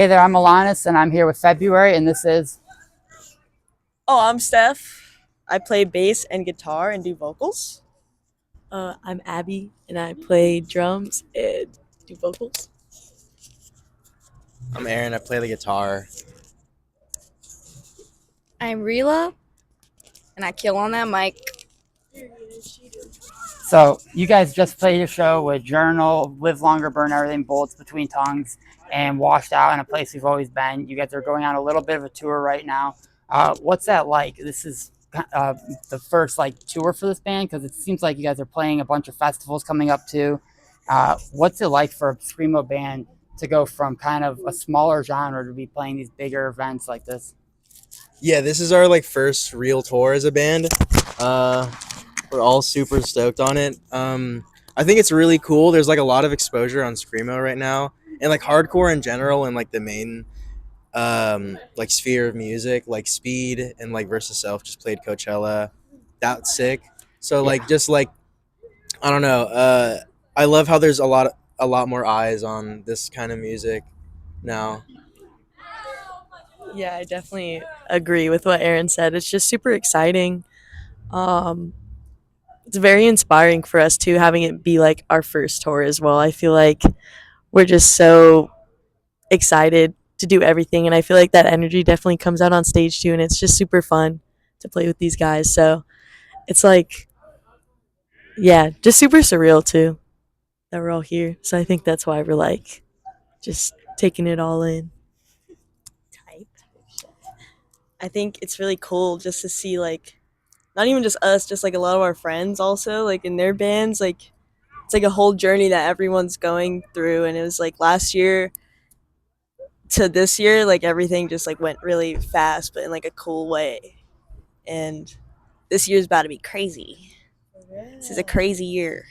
Hey there, I'm Alanis, and I'm here with February, and this is. Oh, I'm Steph. I play bass and guitar and do vocals. I'm Abby, and I play drums and do vocals. I'm Aaron. I play the guitar. I'm Rila, and I kill on that mic. So, you guys just played a show with Journal, Live Longer, Burn Everything, Bullets Between Tongues, and Washed Out in a place we've always been. You guys are going on a little bit of a tour right now. What's that like? This is the first like tour for this band because it seems like you guys are playing a bunch of festivals coming up too. What's it like for a screamo band to go from kind of a smaller genre to be playing these bigger events like this? Yeah, this is our first real tour as a band. Uh, we're all super stoked on it. I think it's really cool. There's a lot of exposure on screamo right now, and hardcore in general, and the main sphere of music, like Speed and Versus Self just played Coachella. That's sick. So Yeah. I don't know. I love how there's a lot more eyes on this kind of music now. Yeah, I definitely agree with what Aaron said. It's just super exciting. Um, it's very inspiring for us too, having it be like our first tour as well. I feel like we're just so excited to do everything, and I feel like that energy definitely comes out on stage too, and it's just super fun to play with these guys. So it's yeah, just super surreal too that we're all here. So I think that's why we're just taking it all in. Type. I think it's really cool just to see not even just us, just a lot of our friends also in their bands. It's a whole journey that everyone's going through, and it was last year to this year, everything just went really fast, but in a cool way. And this year's about to be crazy. This is a crazy year.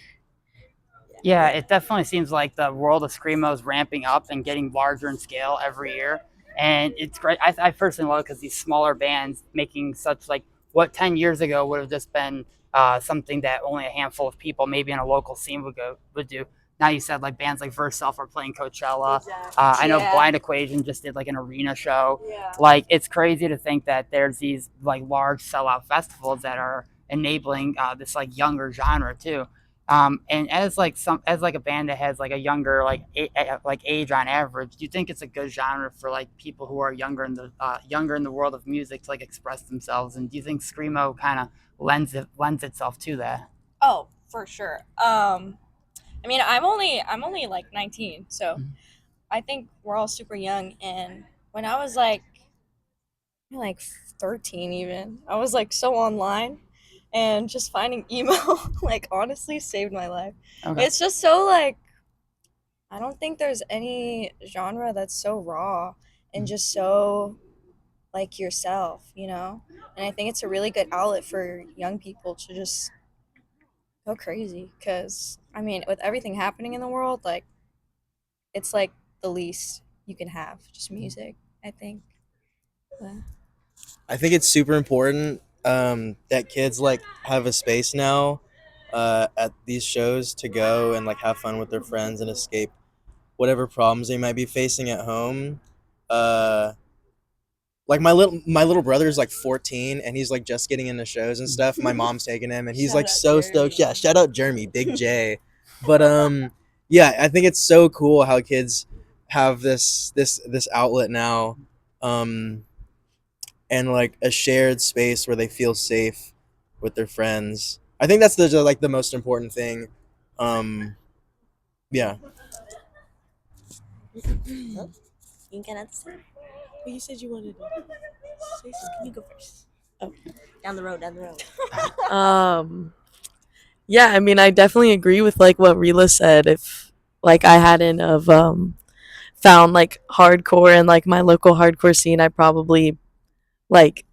Yeah, it definitely seems like the world of screamo is ramping up and getting larger in scale every year, and it's great. I personally love it because these smaller bands making such like what 10 years ago would have just been something that only a handful of people, maybe in a local scene, would do. Now you said like bands like Verse Self are playing Coachella. I know Yeah. Blind Equation just did like an arena show. Yeah. Like it's crazy to think that there's these like large sellout festivals that are enabling this like younger genre too. And as like a band that has like a younger like age on average, do you think it's a good genre for like people who are younger in the world of music to like express themselves? And do you think screamo kind of lends itself to that? Oh, for sure. I mean, I'm only like 19, so Mhm. I think we're all super young. And when I was like 13, even I was like so online, and just finding emo like honestly saved my life. Okay. It's just so like I don't think there's any genre that's so raw and just so like yourself, you know? And I think it's a really good outlet for young people to just go crazy because, I mean, with everything happening in the world, like, it's like the least you can have, just music, I think. Yeah. I think it's super important that kids have a space now at these shows to go and have fun with their friends and escape whatever problems they might be facing at home. Uh, my little brother is 14 and he's just getting into shows and stuff. My mom's taking him and he's Shout out so Jeremy. stoked. Yeah, shout out Jeremy, Big J. But yeah, I think it's so cool how kids have this outlet now. Um, and a shared space where they feel safe with their friends. I think that's the most important thing. Um, yeah. You cannot say. But you said you wanted to say something. You go first. Oh, down the road, down the road. Yeah, I mean, I definitely agree with what Rila said. If I hadn't of found hardcore and my local hardcore scene, I probably like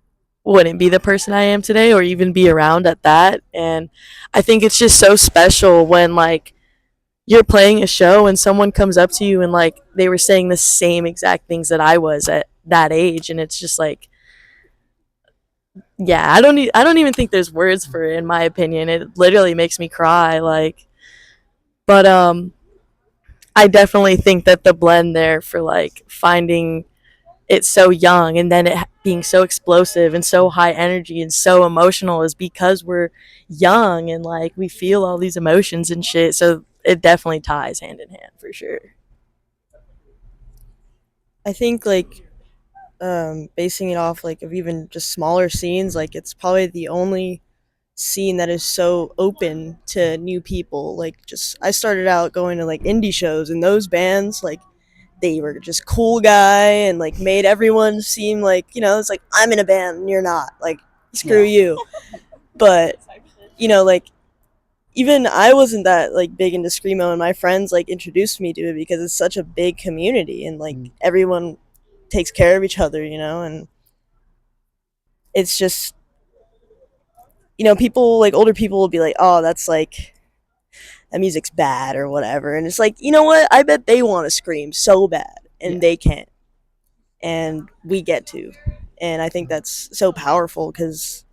wouldn't be the person I am today or even be around at that. And I think it's just so special when you're playing a show and someone comes up to you and they were saying the same exact things that I was at that age, and it's just yeah, I don't even think there's words for it in my opinion. It literally makes me cry but I definitely think that the blend there for like finding it so young and then it being so explosive and so high energy and so emotional is because we're young and like we feel all these emotions and shit. So it definitely ties hand in hand for sure. I think like basing it off like of even just smaller scenes, like it's probably the only scene that is so open to new people. Like just I started out going to like indie shows and those bands like they were just cool guy and like made everyone seem like, you know, it's like I'm in a band and you're not. Like screw Yeah. you. But you know, like even I wasn't that like big into screamo and my friends like introduced me to it because it's such a big community and like everyone takes care of each other, you know, and it's just you know, people like older people will be like, "Oh, that's like that music's bad or whatever." And it's like, "You know what? I bet they want to scream so bad and Yeah. they can't." And we get to. And I think that's so powerful cuz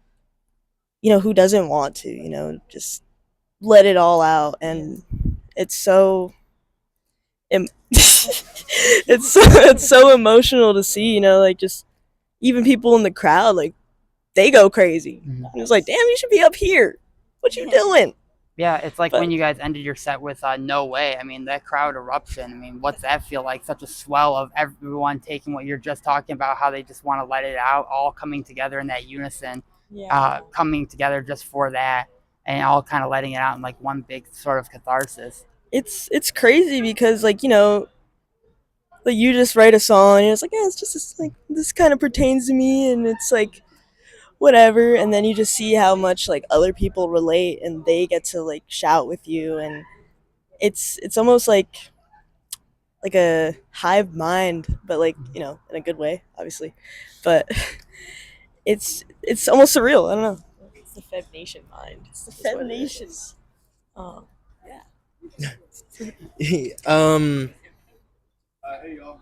you know, who doesn't want to, you know, just let it all out and it's so it's so emotional to see, you know, like just even people in the crowd like they go crazy. Mhm. And it's like, "Damn, you should be up here. What you doing?" Yeah, it's like But when you guys ended your set with No Way. I mean, that crowd eruption. I mean, what's that feel like? Such a swell of everyone taking what you're just talking about, how they just want to let it out, all coming together in that unison, coming together just for that, and all kind of letting it out in like one big sort of catharsis. it's crazy because like, you know, like you just write a song and it's like, yeah, it's just like this kind of pertains to me and it's like whatever and then you just see how much like other people relate and they get to like shout with you and it's almost like a hive mind but like, you know, in a good way, obviously. But it's almost surreal. I don't know. It's the Feb Nation mind. It's the Feb Nation. Oh, yeah. um Hey y'all,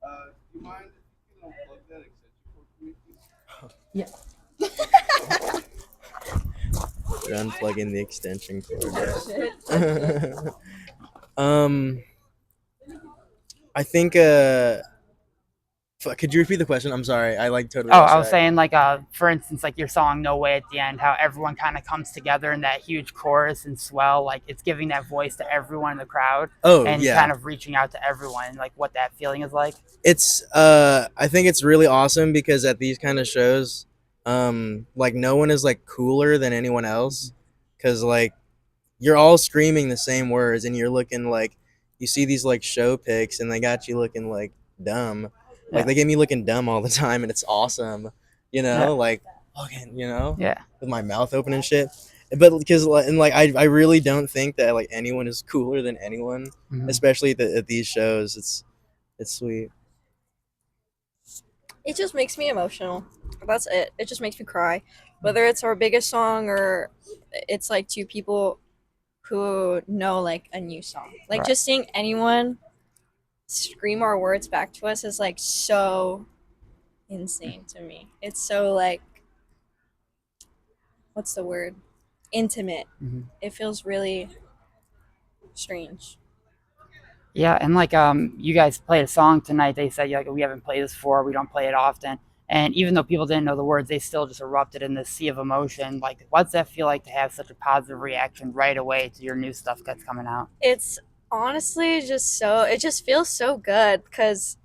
do you mind if you can unplug that extension cord for me, please? we're unplugging the extension cord. um I think could you repeat the question? I'm sorry. I like totally Oh, lost I was track. saying like for instance, like your song "No Way" at the end, how everyone kind of comes together in that huge chorus and swell, like it's giving that voice to everyone in the crowd Oh, and yeah. kind of reaching out to everyone, like what that feeling is like. It's I think it's really awesome because at these kind of shows, like no one is like cooler than anyone else cuz like you're all screaming the same words and you're looking like you see these like show pics and they got you looking like dumb. Like Yeah. they get me looking dumb all the time and it's awesome. You know, Yeah. like fucking, you know, Yeah. with my mouth open and shit. But because and like I really don't think that like anyone is cooler than anyone, Mhm. especially at these shows. It's sweet. It just makes me emotional. That's it. It just makes me cry. Whether it's our biggest song or it's like two people who know like a new song. Like Right. just seeing anyone scream our words back to us is like so insane to me. It's so like what's the word? Intimate. Mhm. It feels really strange. Yeah, and like you guys played a song tonight. They said like we haven't played this before. We don't play it often. And even though people didn't know the words, they still just erupted in this sea of emotion. Like, what's that feel like to have such a positive reaction right away to your new stuff that's coming out? It's honestly just so it just feels so good because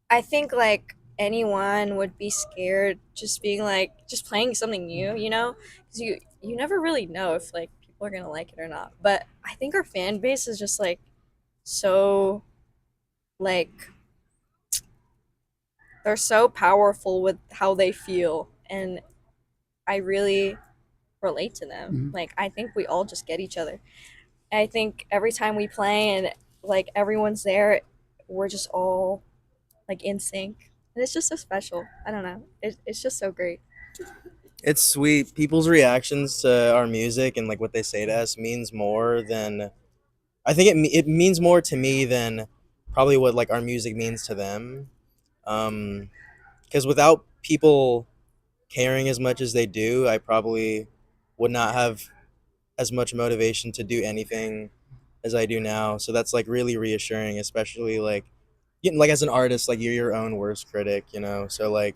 I think like anyone would be scared just being like just playing something new, you know, because you never really know if like people are gonna like it or not. But I think our fan base is just like so like they're so powerful with how they feel, and I really relate to them. Mhm. Like I think we all just get each other. I think every time we play and like everyone's there, we're just all like in sync. And it's just so special. I don't know. It's just so great. It's sweet. People's reactions to our music and like what they say to us means more than I think it means more to me than probably what like our music means to them. Because without people caring as much as they do, I probably would not have as much motivation to do anything as I do now. So that's like really reassuring, especially like getting like as an artist, like you're your own worst critic, you know. So like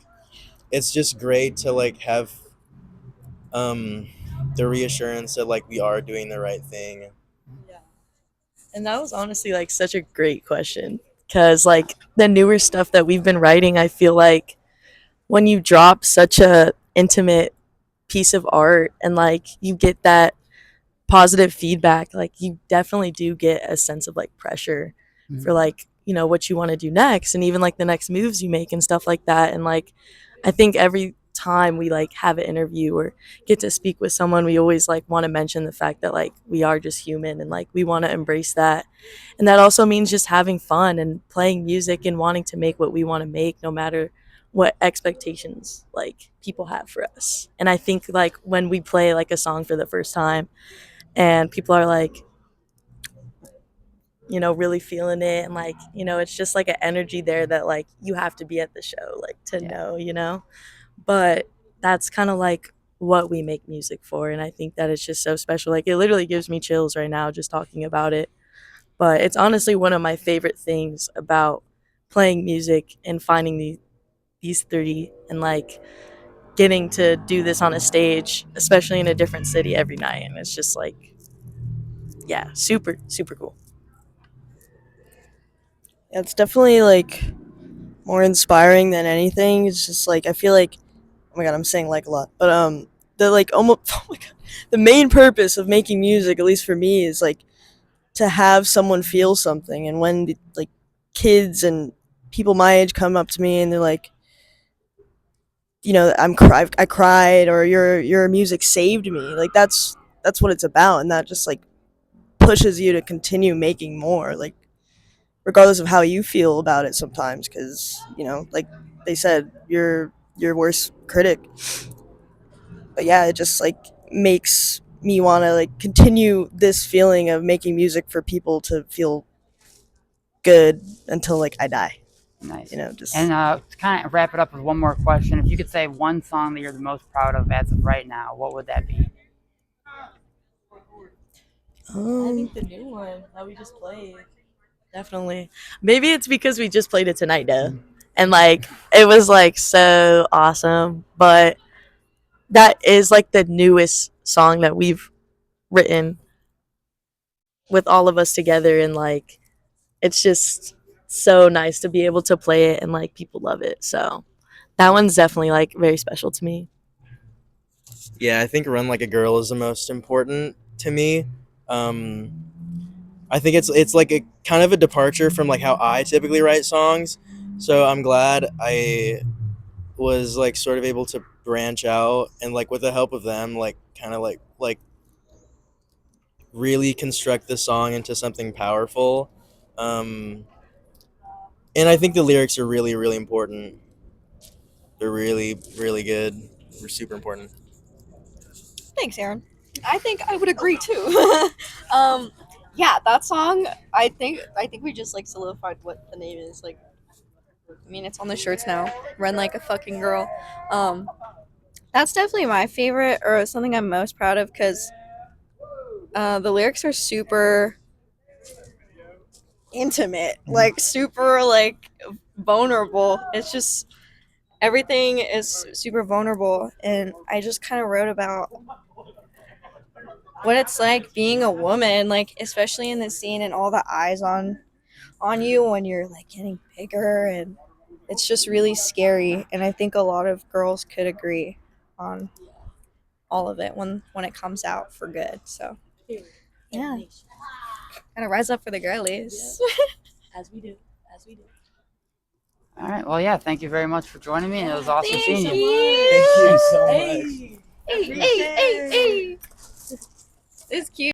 it's just great to like have um the reassurance that like we are doing the right thing. And that was honestly like such a great question because like the newer stuff that we've been writing, I feel like when you drop such a intimate piece of art and like you get that positive feedback, like you definitely do get a sense of like pressure for like, you know, what you want to do next and even like the next moves you make and stuff like that. And like I think every time we like have an interview or get to speak with someone, we always like want to mention the fact that like we are just human and like we want to embrace that. And that also means just having fun and playing music and wanting to make what we want to make no matter what expectations like people have for us. And I think like when we play like a song for the first time and people are like, you know, really feeling it and like, you know, it's just like an energy there that like you have to be at the show like to know, you know. But that's kind of like what we make music for, and I think that it's just so special. Like it literally gives me chills right now just talking about it. But it's honestly one of my favorite things about playing music and finding these three and like getting to do this on a stage, especially in a different city every night. And it's just like, yeah, super, super cool. Yeah, it's definitely like more inspiring than anything. It's just like I feel like, oh my god, I'm saying like a lot, but the like almost oh my god, the main purpose of making music, at least for me, is like to have someone feel something. And when like kids and people my age come up to me and they're like, you know, I cried, or your music saved me. Like that's what it's about, and that just like pushes you to continue making more. Like regardless of how you feel about it sometimes, because you know, like they said, you're your worst critic. But yeah, it just like makes me want to like continue this feeling of making music for people to feel good until like I die. Nice. You know, just And to kind of wrap it up with one more question, if you could say one song that you're the most proud of as of right now, what would that be? I think the new one that we just played. Definitely. Maybe it's because we just played it tonight though. And like it was like so awesome. But that is like the newest song that we've written with all of us together, and like it's just so nice to be able to play it and like people love it. So that one's definitely like very special to me. Yeah, I think Run Like a Girl is the most important to me. Um, I think it's like a kind of a departure from like how I typically write songs. So I'm glad I was like sort of able to branch out and like with the help of them like kind of like really construct the song into something powerful. Um, and I think the lyrics are really really important. They're really really good. They're super important. Thanks, Aaron. I think I would agree too. Yeah, that song. I think we just like solidified what the name is. Like, I mean, it's on the shirts now. Run like a fucking girl. That's definitely my favorite, or something I'm most proud of, because the lyrics are super intimate, like super like vulnerable. It's just everything is super vulnerable, and I just kind of wrote about what it's like being a woman, like especially in this scene and all the eyes on you when you're like getting bigger, and it's just really scary. And I think a lot of girls could agree on all of it when it comes out for good. So yeah, gotta rise up for the girlies. As we do. As we do. All right. Well, yeah. Thank you very much for joining me, and it was awesome seeing you. Thank you so much. Hey, hey, hey, hey. It's cute.